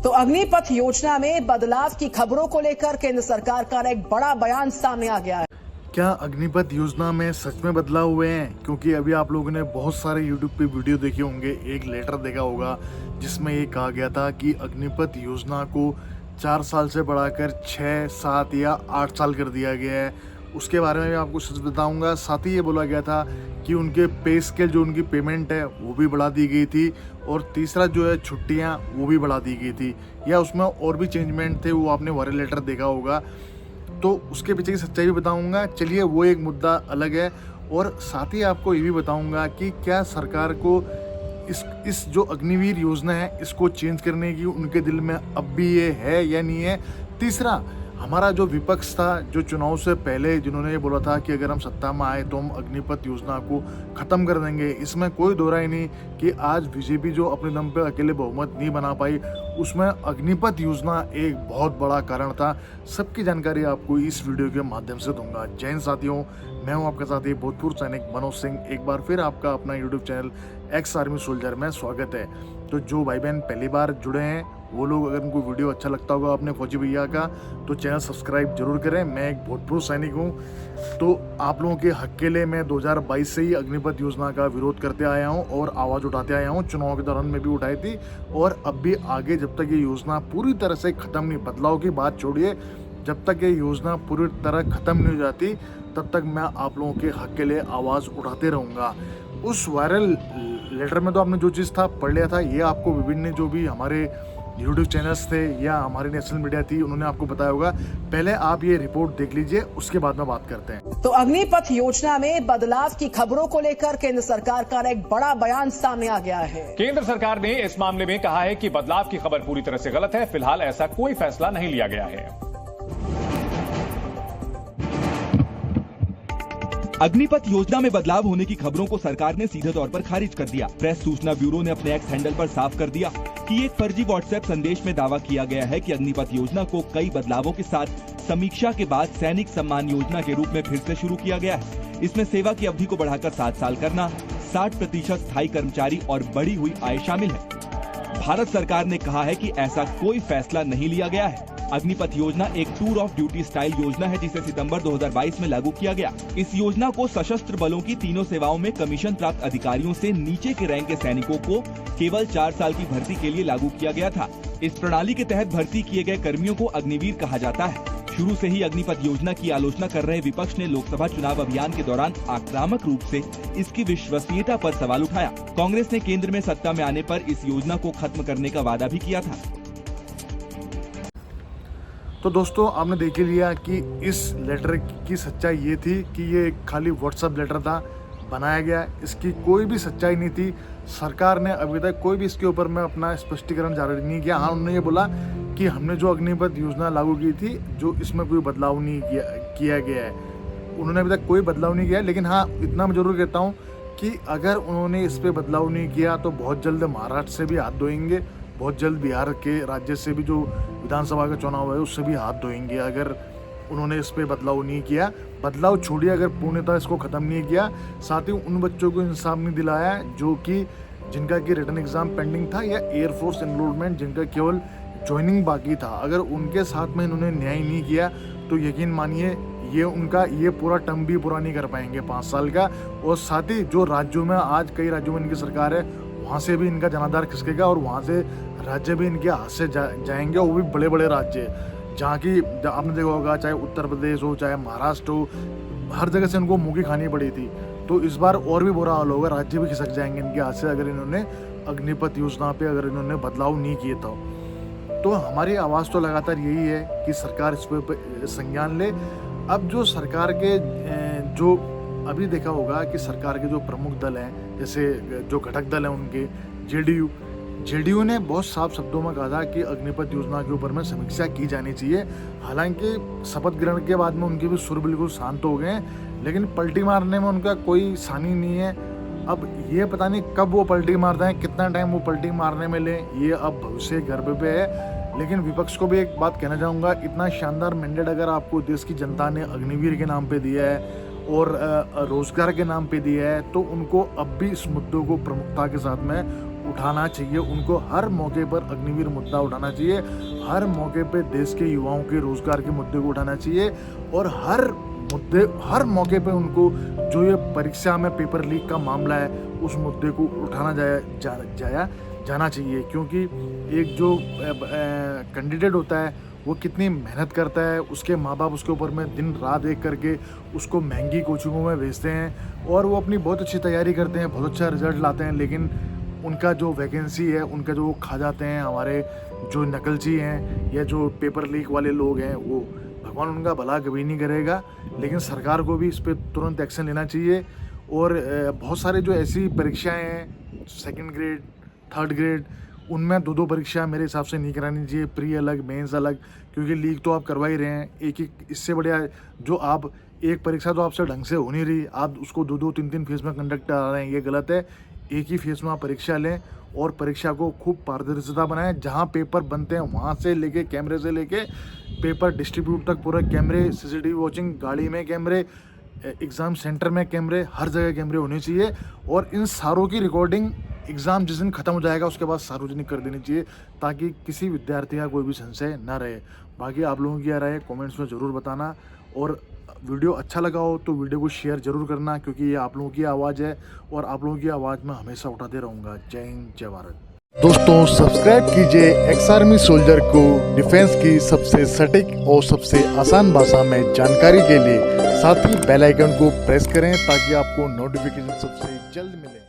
तो अग्निपथ योजना में बदलाव की खबरों को लेकर केंद्र सरकार का एक बड़ा बयान सामने आ गया है। क्या अग्निपथ योजना में सच में बदलाव हुए हैं? क्योंकि अभी आप लोगों ने बहुत सारे यूट्यूब पे वीडियो देखे होंगे, एक लेटर देखा होगा जिसमें ये कहा गया था कि अग्निपथ योजना को 4 साल से बढ़ाकर 6, 7 या 8 साल कर दिया गया है। उसके बारे में भी आपको सच बताऊंगा। साथ ही ये बोला गया था कि उनके पे स्केल जो उनकी पेमेंट है वो भी बढ़ा दी गई थी, और तीसरा जो है छुट्टियां वो भी बढ़ा दी गई थी, या उसमें और भी चेंजमेंट थे, वो आपने वायरल लेटर देखा होगा। तो उसके पीछे की सच्चाई भी बताऊंगा। चलिए, वो एक मुद्दा अलग है। और साथ ही आपको ये भी बताऊंगा कि क्या सरकार को इस जो अग्निवीर योजना है इसको चेंज करने की उनके दिल में अब भी ये है या नहीं है। तीसरा, हमारा जो विपक्ष था, जो चुनाव से पहले जिन्होंने ये बोला था कि अगर हम सत्ता में आए तो हम अग्निपथ योजना को ख़त्म कर देंगे, इसमें कोई दो राय नहीं कि आज बीजेपी जो अपने दम पे अकेले बहुमत नहीं बना पाई, उसमें अग्निपथ योजना एक बहुत बड़ा कारण था। सबकी जानकारी आपको इस वीडियो के माध्यम से दूंगा। जय हिंद साथियों, मैं हूं आपका साथी भूतपूर्व सैनिक मनोज सिंह। एक बार फिर आपका अपना YouTube channel ex army soldier में स्वागत है। तो जो भाई बहन पहली बार जुड़े हैं वो लोग, अगर उनको वीडियो अच्छा लगता होगा अपने फौजी भैया का, तो चैनल सब्सक्राइब जरूर करें। मैं एक भूतपूर्व सैनिक हूं, तो आप लोगों के हक के लिए मैं 2022 से ही अग्निपथ योजना का विरोध करते आया हूं और आवाज़ उठाते आया हूं। चुनाव के दौरान में भी उठाई थी, और अब भी आगे जब तक ये योजना पूरी तरह से ख़त्म नहीं, बदलाव की बात छोड़िए, जब तक ये योजना पूरी तरह ख़त्म नहीं हो जाती तब तक मैं आप लोगों के हक के लिए आवाज़ उठाते रहूँगा। उस वायरल लेटर में तो आपने जो चीज़ था पढ़ लिया था। ये आपको विभिन्न जो भी हमारे यूट्यूब चैनल्स थे या हमारी नेशनल मीडिया थी उन्होंने आपको बताया होगा। पहले आप ये रिपोर्ट देख लीजिए, उसके बाद में बात करते हैं। तो अग्निपथ योजना में बदलाव की खबरों को लेकर केंद्र सरकार का एक बड़ा बयान सामने आ गया है। केंद्र सरकार ने इस मामले में कहा है कि बदलाव की खबर पूरी तरह से गलत है। फिलहाल ऐसा कोई फैसला नहीं लिया गया है। अग्निपथ योजना में बदलाव होने की खबरों को सरकार ने सीधे तौर पर खारिज कर दिया। प्रेस सूचना ब्यूरो ने अपने एक्स हैंडल पर साफ कर दिया कि एक फर्जी व्हाट्सएप संदेश में दावा किया गया है कि अग्निपथ योजना को कई बदलावों के साथ समीक्षा के बाद सैनिक सम्मान योजना के रूप में फिर से शुरू किया गया है। इसमें सेवा की अवधि को बढ़ाकर 7 साल करना, 60% स्थायी कर्मचारी और बढ़ी हुई आय शामिल है। भारत सरकार ने कहा है कि ऐसा कोई फैसला नहीं लिया गया है। अग्निपथ योजना एक टूर ऑफ ड्यूटी स्टाइल योजना है जिसे सितंबर 2022 में लागू किया गया। इस योजना को सशस्त्र बलों की तीनों सेवाओं में कमीशन प्राप्त अधिकारियों से नीचे के रैंक के सैनिकों को केवल 4 साल की भर्ती के लिए लागू किया गया था। इस प्रणाली के तहत भर्ती किए गए कर्मियों को अग्निवीर कहा जाता है। शुरू से ही अग्निपथ योजना की आलोचना कर रहे विपक्ष ने लोकसभा चुनाव अभियान के दौरान आक्रामक रूप से इसकी विश्वसनीयता पर सवाल उठाया। कांग्रेस ने केंद्र में सत्ता में आने पर इस योजना को खत्म करने का वादा भी किया था। तो दोस्तों, आपने देख लिया कि इस लेटर की सच्चाई ये थी कि ये खाली व्हाट्सएप लेटर था, बनाया गया। इसकी कोई भी सच्चाई नहीं थी। सरकार ने अभी तक कोई भी इसके ऊपर में अपना स्पष्टीकरण जारी नहीं किया। हाँ, उन्होंने ये बोला कि हमने जो अग्निपथ योजना लागू की थी, जो इसमें कोई बदलाव नहीं किया गया है। उन्होंने अभी तक कोई बदलाव नहीं किया। लेकिन हाँ, इतना मैं जरूर कहता हूँ कि अगर उन्होंने इस पर बदलाव नहीं किया तो बहुत जल्द महाराष्ट्र से भी हाथ धोएंगे, बहुत जल्द बिहार के राज्य से भी जो विधानसभा का चुनाव है उससे भी हाथ धोएंगे, अगर उन्होंने इस पे बदलाव नहीं किया। बदलाव छोड़िए, अगर पूर्णतः इसको ख़त्म नहीं किया। साथ ही उन बच्चों को इंसाफ नहीं दिलाया जो कि जिनका कि रिटन एग्ज़ाम पेंडिंग था, या एयरफोर्स एनरोलमेंट जिनका केवल ज्वाइनिंग बाकी था, अगर उनके साथ में इन्होंने न्याय नहीं किया तो यकीन मानिए ये पूरा टर्म भी पूरा नहीं कर पाएंगे 5 साल का। और साथ ही जो राज्यों में आज कई राज्यों में इनकी सरकार है, वहाँ से भी इनका जनाधार खिसकेगा और वहाँ से राज्य भी इनके हाथ से जाएंगे, वो भी बड़े बड़े राज्य जहाँ की आपने देखा होगा, चाहे उत्तर प्रदेश हो चाहे महाराष्ट्र हो, हर जगह से इनको मुँह की खानी पड़ी थी। तो इस बार और भी बुरा हाल होगा, राज्य भी खिसक जाएंगे इनके हाथ से अगर इन्होंने अग्निपथ योजना पे अगर इन्होंने बदलाव नहीं किए तो हमारी आवाज़ तो लगातार यही है कि सरकार इस पर संज्ञान ले। अब जो सरकार के जो अभी देखा होगा कि सरकार के जो प्रमुख दल हैं, जैसे जो घटक दल हैं उनके, जेडीयू ने बहुत साफ शब्दों में कहा था कि अग्निपथ योजना के ऊपर में समीक्षा की जानी चाहिए। हालांकि शपथ ग्रहण के बाद में उनके भी सुर बिल्कुल शांत हो गए हैं, लेकिन पलटी मारने में उनका कोई सानी नहीं है। अब ये पता नहीं कब वो पलटी मारते हैं, कितना टाइम वो पलटी मारने में ले, ये अब भविष्य गर्भ पे है। लेकिन विपक्ष को भी एक बात कहना चाहूँगा, इतना शानदार मैंडेट अगर आपको देश की जनता ने अग्निवीर के नाम पे दिया है और रोजगार के नाम पे दिया है, तो उनको अब भी इस मुद्दों को प्रमुखता के साथ में उठाना चाहिए, उनको हर मौके पर अग्निवीर मुद्दा उठाना चाहिए, हर मौके पे देश के युवाओं के रोजगार के मुद्दे को उठाना चाहिए और हर मौके पे उनको जो ये परीक्षा में पेपर लीक का मामला है उस मुद्दे को उठाना जाना चाहिए। क्योंकि एक जो कैंडिडेट होता है वो कितनी मेहनत करता है, उसके माँ बाप उसके ऊपर में दिन रात एक करके उसको महंगी कोचिंगों में भेजते हैं और वो अपनी बहुत अच्छी तैयारी करते हैं, बहुत अच्छा रिजल्ट लाते हैं, लेकिन उनका जो वैकेंसी है, उनका जो वो खा जाते हैं हमारे जो नकलची हैं या जो पेपर लीक वाले लोग हैं, वो भगवान उनका भला कभी नहीं करेगा। लेकिन सरकार को भी इस पर तुरंत एक्शन लेना चाहिए। और बहुत सारे जो ऐसी परीक्षाएं हैं, 2nd ग्रेड 3rd ग्रेड, उनमें 2-2 परीक्षा मेरे हिसाब से नहीं करानी चाहिए, प्री अलग मेंस अलग, क्योंकि लीक तो आप करवा ही रहे हैं। एक इससे बढ़िया जो आप एक परीक्षा तो आपसे ढंग से हो नहीं रही, आप उसको 2-2 3-3 फेज में कंडक्ट करा रहे हैं, ये गलत है। एक ही फेज में आप परीक्षा लें और परीक्षा को खूब पारदर्शिता बनाएं। जहां पेपर बनते हैं वहां से लेके कैमरे से लेके पेपर डिस्ट्रीब्यूट तक पूरा कैमरे, CCTV वॉचिंग, गाड़ी में कैमरे, एग्ज़ाम सेंटर में कैमरे, हर जगह कैमरे होने चाहिए। और इन सारों की रिकॉर्डिंग एग्ज़ाम जिस दिन ख़त्म हो जाएगा उसके बाद सार्वजनिक कर देनी चाहिए, ताकि किसी विद्यार्थी का कोई भी संशय ना रहे। बाकी आप लोगों की राय कमेंट्स में ज़रूर बताना, और वीडियो अच्छा लगा हो तो वीडियो को शेयर ज़रूर करना, क्योंकि ये आप लोगों की आवाज़ है और आप लोगों की आवाज़ मैं हमेशा उठाते रहूँगा। जय हिंद, जय भारत। दोस्तों सब्सक्राइब कीजिए एक्स आर्मी सोल्जर को डिफेंस की सबसे सटीक और सबसे आसान भाषा में जानकारी के लिए। साथ ही बेल आइकन को प्रेस करें ताकि आपको नोटिफिकेशन सबसे जल्द मिले।